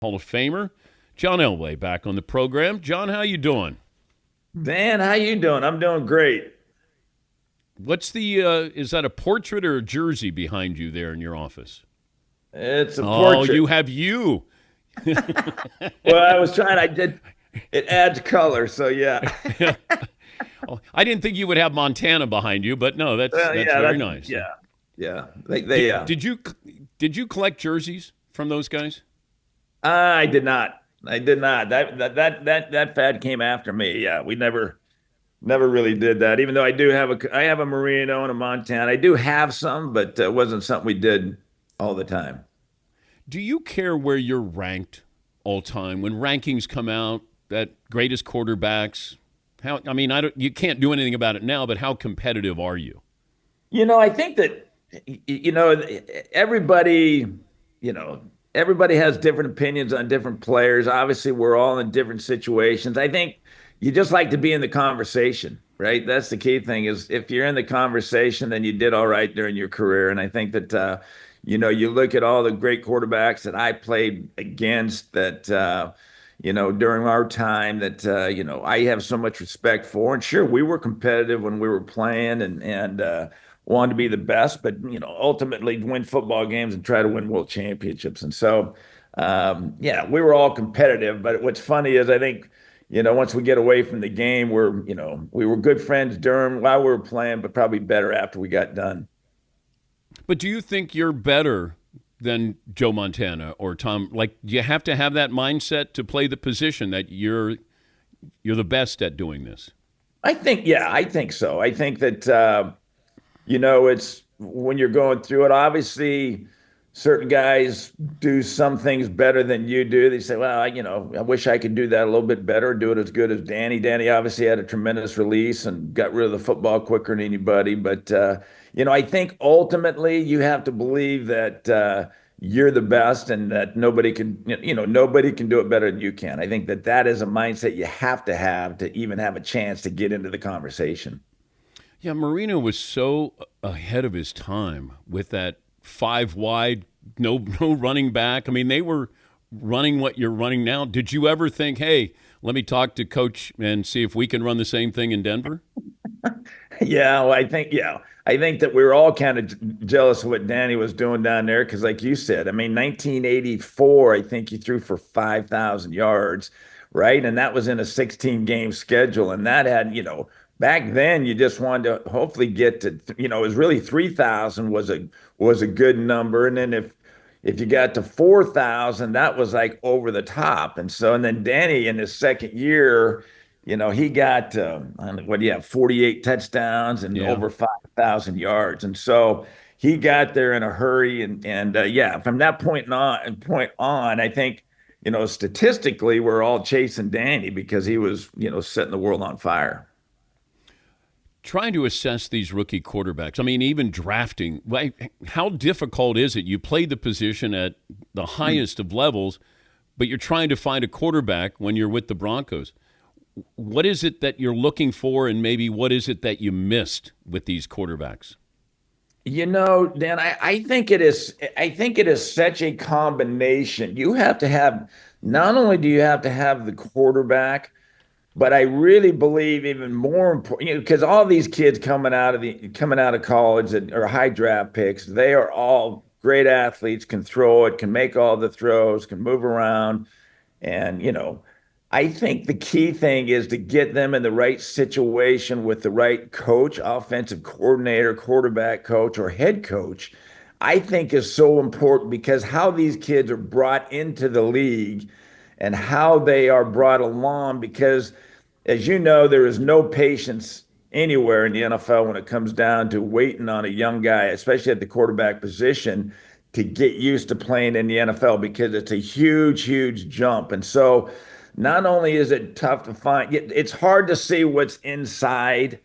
Hall of Famer, John Elway, back on the program. John, how you doing? Dan, how you doing? I'm doing great. What's the is that a portrait or a jersey behind you there in your office? It's a Oh, portrait. you have you. Well, I was trying. I did. It adds color, so yeah. Oh, I didn't think you would have Montana behind you, but no, that's Well, that's yeah. very That's nice. yeah, yeah. They. Did you collect jerseys from those guys? I did not. I did not. That fad came after me. Yeah, we never really did that. Even though I have a Merino and a Montana. I do have some, but it wasn't something we did all the time. Do you care where you're ranked all time when rankings come out? That greatest quarterbacks. How? I mean, I don't. You can't do anything about it now, but how competitive are you? I think that everybody, you know, everybody has different opinions on different players. Obviously, we're all in different situations. I think you just like to be in the conversation, right? That's the key thing is if you're in the conversation, then you did all right during your career. And I think that you look at all the great quarterbacks that I played against that during our time that I have so much respect for. And sure, we were competitive when we were playing and wanted to be the best, but ultimately win football games and try to win world championships. And so, yeah, we were all competitive. But what's funny is I think, once we get away from the game, we were good friends during while we were playing, but probably better after we got done. But do you think you're better than Joe Montana or Tom? Like, you have to have that mindset to play the position that you're the best at doing this. Yeah, I think so. I think that it's when you're going through it, obviously certain guys do some things better than you do. They say, well, I wish I could do that a little bit better, do it as good as Danny. Danny obviously had a tremendous release and got rid of the football quicker than anybody. But, I think ultimately you have to believe that you're the best and that nobody can do it better than you can. I think that that is a mindset you have to even have a chance to get into the conversation. Yeah, Marino was so ahead of his time with that five wide, no running back. I mean, they were running what you're running now. Did you ever think, hey, let me talk to coach and see if we can run the same thing in Denver? Yeah, well, I think that we were all kind of jealous of what Danny was doing down there because, like you said, I mean, 1984, I think he threw for 5,000 yards, right? And that was in a 16 game schedule. And that had, back then you just wanted to hopefully get to, it was really 3,000 was a good number. And then if you got to 4,000, that was like over the top. And then Danny in his second year, he got what do you have, 48 touchdowns and Yeah. over 5,000 yards. And so he got there in a hurry. And yeah, from that point on, I think, statistically, we're all chasing Danny because he was, setting the world on fire. Trying to assess these rookie quarterbacks. I mean, even drafting. Like, how difficult is it? You played the position at the highest of levels, but you're trying to find a quarterback when you're with the Broncos. What is it that you're looking for, and maybe what is it that you missed with these quarterbacks? Dan, I think it is such a combination. You have to have not only do you have to have the quarterback, but I really believe even more important, because all these kids coming out of college that are high draft picks, they are all great athletes, can throw it, can make all the throws, can move around. And, I think the key thing is to get them in the right situation with the right coach, offensive coordinator, quarterback coach, or head coach. I think is so important because how these kids are brought into the league and how they are brought along. Because, as you know, there is no patience anywhere in the NFL when it comes down to waiting on a young guy, especially at the quarterback position, to get used to playing in the NFL because it's a huge, huge jump. And so, not only is it tough to find, it's hard to see what's inside.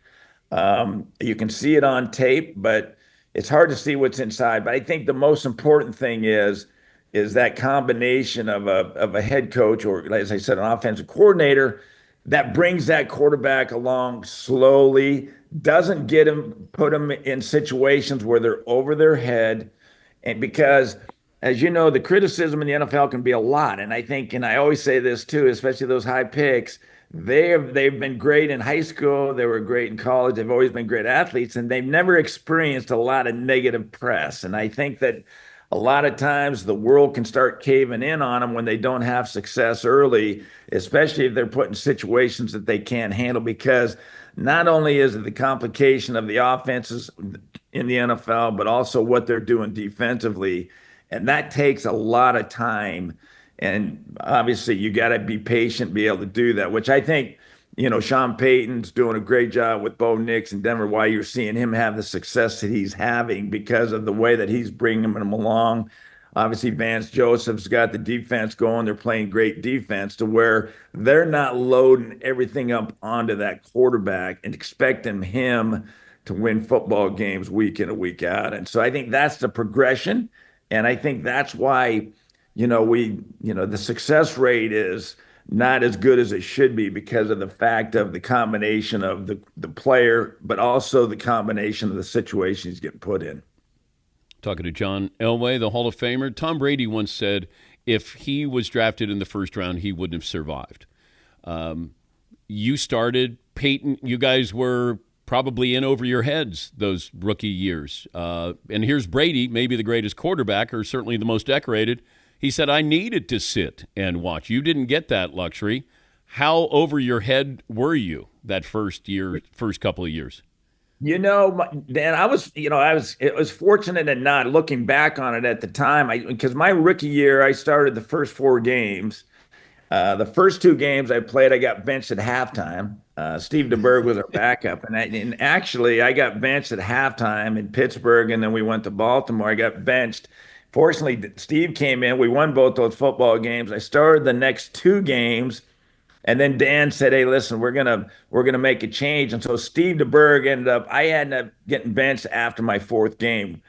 You can see it on tape, but it's hard to see what's inside. But I think the most important thing is that combination of a head coach or, as I said, an offensive coordinator that brings that quarterback along slowly, doesn't put them in situations where they're over their head, and because as you know, the criticism in the NFL can be a lot. And I think, and I always say this too, especially those high picks, they've been great in high school, they were great in college, they've always been great athletes, and they've never experienced a lot of negative press. And I think that a lot of times the world can start caving in on them when they don't have success early, especially if they're put in situations that they can't handle, because not only is it the complication of the offenses in the NFL, but also what they're doing defensively. And that takes a lot of time. And obviously, you got to be patient, be able to do that, which I think, Sean Payton's doing a great job with Bo Nix in Denver. Why you're seeing him have the success that he's having because of the way that he's bringing them along. Obviously, Vance Joseph's got the defense going. They're playing great defense to where they're not loading everything up onto that quarterback and expecting him to win football games week in and week out. And so I think that's the progression. And I think that's why, the success rate is not as good as it should be because of the fact of the combination of the player, but also the combination of the situation he's getting put in. Talking to John Elway, the Hall of Famer. Tom Brady once said if he was drafted in the first round, he wouldn't have survived. You started, Peyton, you guys were probably in over your heads those rookie years. And here's Brady, maybe the greatest quarterback or certainly the most decorated. He said, I needed to sit and watch. You didn't get that luxury. How over your head were you that first year, first couple of years? Dan, it was fortunate and not looking back on it at the time. Because my rookie year, I started the first 4 games. The first 2 games I played, I got benched at halftime. Steve DeBerg was our backup, and actually, I got benched at halftime in Pittsburgh, and then we went to Baltimore. I got benched. Fortunately, Steve came in. We won both those football games. I started the next 2 games. And then Dan said, "Hey, listen, we're gonna make a change." And so Steve DeBerg I ended up getting benched after my 4th game,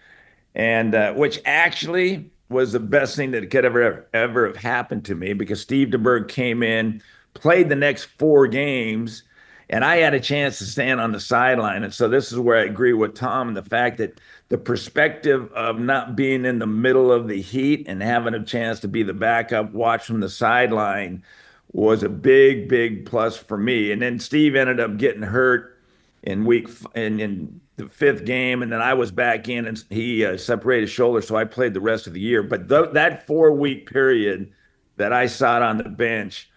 and which actually was the best thing that could ever have happened to me because Steve DeBerg came in, played the next 4 games, and I had a chance to stand on the sideline. And so this is where I agree with Tom and the fact that the perspective of not being in the middle of the heat and having a chance to be the backup, watch from the sideline was a big, big plus for me. And then Steve ended up getting hurt in the 5th game, and then I was back in, and he separated his shoulder, so I played the rest of the year. But that 4-week period that I sat on the bench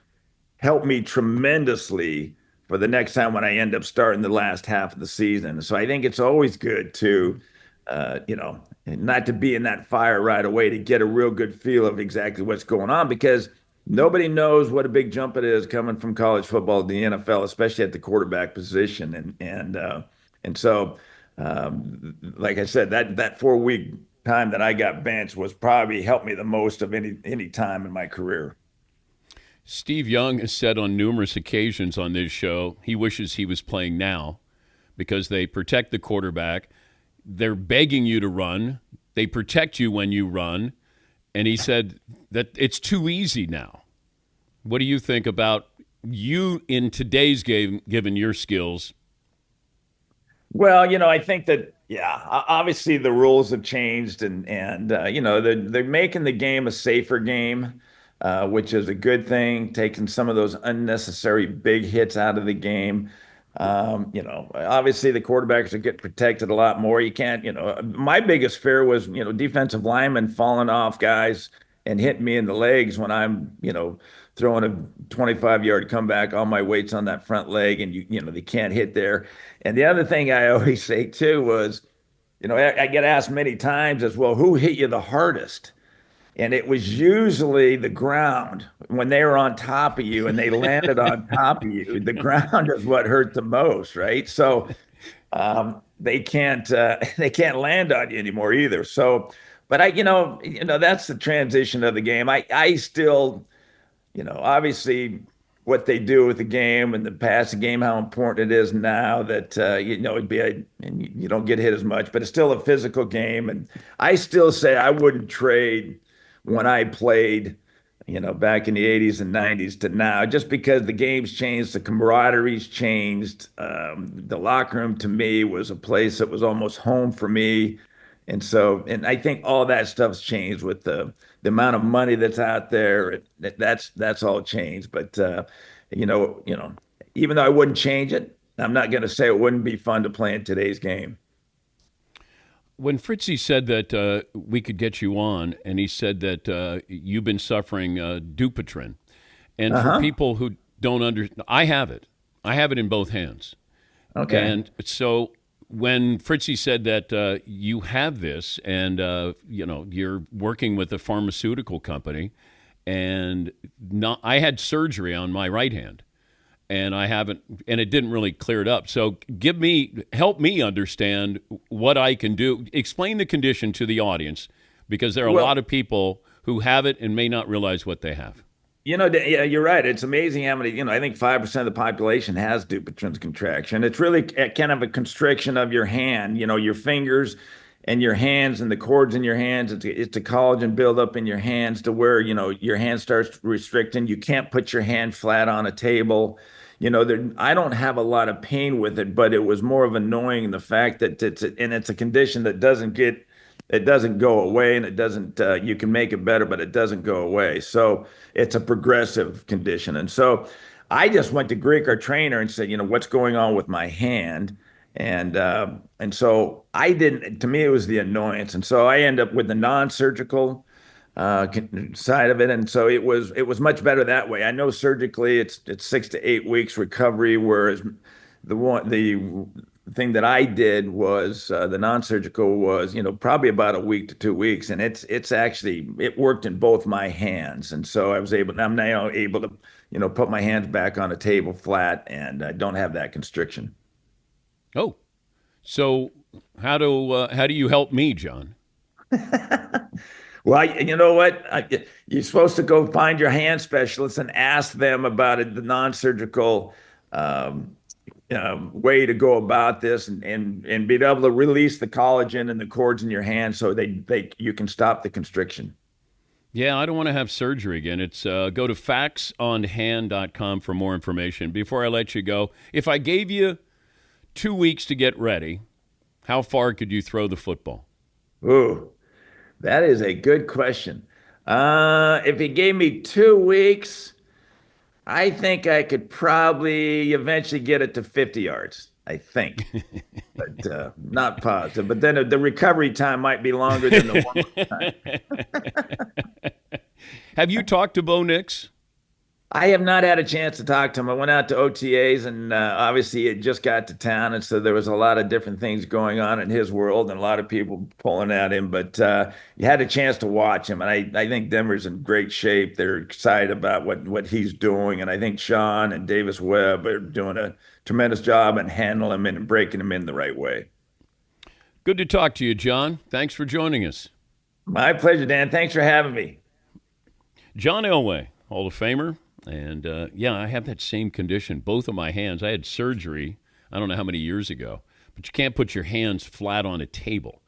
helped me tremendously for the next time when I end up starting the last half of the season. So I think it's always good to, not to be in that fire right away to get a real good feel of exactly what's going on because nobody knows what a big jump it is coming from college football to the NFL, especially at the quarterback position. And so, like I said, that 4-week time that I got benched was probably helped me the most of any time in my career. Steve Young has said on numerous occasions on this show he wishes he was playing now because they protect the quarterback. They're begging you to run. They protect you when you run. And he said that it's too easy now. What do you think about you in today's game, given your skills? Well, I think that, yeah, obviously the rules have changed and they're making the game a safer game, which is a good thing, taking some of those unnecessary big hits out of the game. Obviously the quarterbacks are getting protected a lot more. You can't, my biggest fear was, defensive linemen falling off guys and hitting me in the legs when I'm, throwing a 25-yard comeback, all my weight's on that front leg and they can't hit there. And the other thing I always say too was, I get asked many times as well, who hit you the hardest? And it was usually the ground when they were on top of you and they landed on top of you. The ground is what hurt the most, right? So they can't land on you anymore either. So, but that's the transition of the game. I still, obviously what they do with the game and the passing game, how important it is now that and you don't get hit as much, but it's still a physical game. And I still say I wouldn't trade when I played, back in the 80s and 90s to now, just because the game's changed, the camaraderie's changed. The locker room to me was a place that was almost home for me. And so, and I think all that stuff's changed with the amount of money that's out there. That's all changed. But you know, even though I wouldn't change it, I'm not going to say it wouldn't be fun to play in today's game. When Fritzy said that we could get you on, and he said that you've been suffering Dupuytren, and for Uh-huh. people who don't understand, I have it. I have it in both hands. Okay. And so when Fritzy said that you have this, and you're working with a pharmaceutical company, and not, I had surgery on my right hand, and I haven't, and it didn't really clear it up. So help me understand what I can do. Explain the condition to the audience, because there are a Well, lot of people who have it and may not realize what they have. yeah, you're right. It's amazing how many, I think 5% of the population has Dupuytren's contraction. It's really kind of a constriction of your hand, your fingers and your hands and the cords in your hands. It's a collagen buildup in your hands to where, your hand starts restricting. You can't put your hand flat on a table. I don't have a lot of pain with it, but it was more of annoying the fact that it's a condition that it doesn't go away, and it doesn't you can make it better, but it doesn't go away. So it's a progressive condition. And so I just went to Greek, our trainer, and said, what's going on with my hand? And so I didn't, to me, it was the annoyance. And so I end up with the non-surgical side of it. And so it was much better that way. I know surgically it's 6 to 8 weeks recovery, whereas the thing that I did was the non-surgical was, probably about a week to 2 weeks, and it's actually it worked in both my hands, and so I'm now able to, put my hands back on a table flat, and I don't have that constriction. Oh, so how do you help me, John? Well, you know what? You're supposed to go find your hand specialist and ask them about it, the non-surgical um, way to go about this, and be able to release the collagen and the cords in your hand so you can stop the constriction. Yeah, I don't want to have surgery again. It's go to factsonhand.com for more information. Before I let you go, if I gave you 2 weeks to get ready, how far could you throw the football? Ooh, that is a good question. If he gave me 2 weeks, I think I could probably eventually get it to 50 yards. I think, but not positive. But then the recovery time might be longer than the one time. Have you talked to Bo Nix? I have not had a chance to talk to him. I went out to OTAs, and obviously it just got to town, and so there was a lot of different things going on in his world and a lot of people pulling at him. But you had a chance to watch him, and I think Denver's in great shape. They're excited about what he's doing, and I think Sean and Davis Webb are doing a tremendous job and handling him and breaking him in the right way. Good to talk to you, John. Thanks for joining us. My pleasure, Dan. Thanks for having me. John Elway, Hall of Famer. And yeah, I have that same condition. Both of my hands. I had surgery, I don't know how many years ago, but you can't put your hands flat on a table.